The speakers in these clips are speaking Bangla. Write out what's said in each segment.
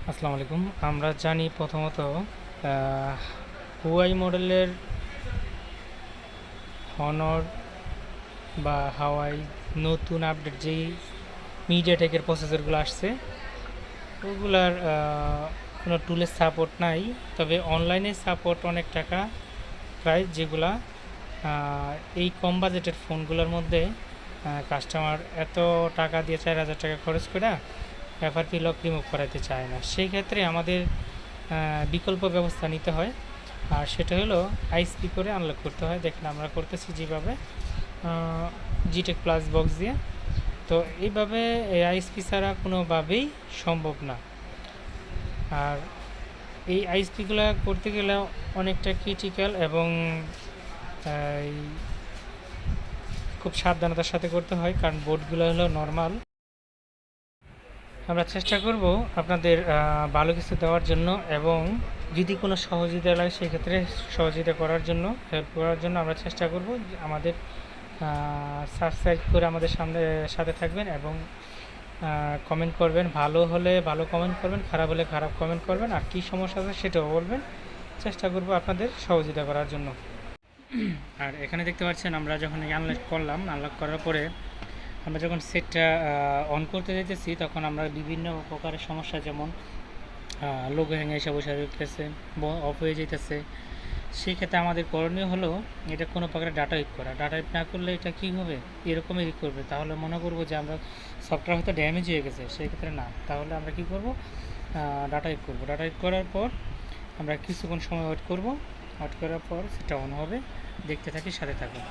আসসালামু আলাইকুম। আমরা জানি প্রথমত হুয়াই মডেলের হনর বা হাওয়াই নতুন আপডেট যেই মিডিয়াটেকের প্রসেসরগুলো আসছে ওগুলার কোনো টুলের সাপোর্ট নাই, তবে অনলাইনে সাপোর্ট অনেক টাকা প্রায়, যেগুলা এই কম বাজেটের ফোনগুলোর মধ্যে কাস্টমার এত টাকা দিয়ে 4,000 টাকা খরচ করে এফআরপি লক রিমুভ করাতে চায় না। সেই ক্ষেত্রে আমাদের বিকল্প ব্যবস্থা নিতে হয়, আর সেটা হলো আইএসপি করে আনলক করতে হয়। দেখেন আমরা করতেছি যেভাবে জিটেক প্লাস বক্স দিয়ে। তো এইভাবে আইএসপি ছাড়া কোনোভাবেই সম্ভব না। আর এই আইএসপিগুলো করতে গেলে অনেকটা ক্রিটিক্যাল এবং খুব সাবধানতার সাথে করতে হয়, কারণ বোর্ডগুলো হলো নর্মাল। আমরা চেষ্টা করব আপনাদের ভালো কিছু দেওয়ার জন্য, এবং যদি কোনো সহযোগিতা লাগে সেক্ষেত্রে সহযোগিতা করার জন্য, হেল্প করার জন্য আমরা চেষ্টা করব। আমাদের সাবস্ক্রাইব করে আমাদের সাথে থাকবেন এবং কমেন্ট করবেন। ভালো হলে ভালো কমেন্ট করবেন, খারাপ হলে খারাপ কমেন্ট করবেন, আর কী সমস্যা আছে সেটাও বলবেন। চেষ্টা করব আপনাদের সহযোগিতা করার জন্য। আর এখানে দেখতে পাচ্ছেন আমরা যখন আনলক করলাম, আনলক করার পরে আমরা যখন সেটটা অন করতে যেতেছি তখন আমরা বিভিন্ন প্রকারের সমস্যা, যেমন লোগো হ্যাং এসে বসে যেতেছে, অফ হয়ে যেতেছে। সেই ক্ষেত্রে আমাদের করণীয় হলো এটা কোনো প্রকারের ডাটা ইক করা। ডাটা ইক না করলে এটা কী হবে, এরকমই ইক করবে। তাহলে মনে করবো যে আমরা সফটওয়্যার হয়তো ড্যামেজ হয়ে গেছে, সেই ক্ষেত্রে না। তাহলে আমরা কী করব, ডাটা ইক করবো। ডাটা ইক করার পর আমরা কিছুক্ষণ সময় ওয়েট করব। ওয়েট করার পর সেটা অন হবে। দেখতে থাকি, সাথে থাকুন।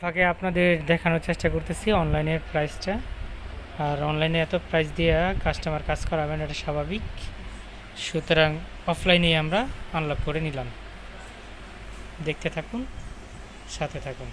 ফাঁকে আপনাদের দেখানোর চেষ্টা করতেছি অনলাইনের প্রাইসটা। আর অনলাইনে এত প্রাইস দিয়ে কাস্টমার কাজ করাবেন, এটা স্বাভাবিক। সুতরাং অফলাইনেই আমরা আনলক করে নিলাম। দেখতে থাকুন, সাথে থাকুন।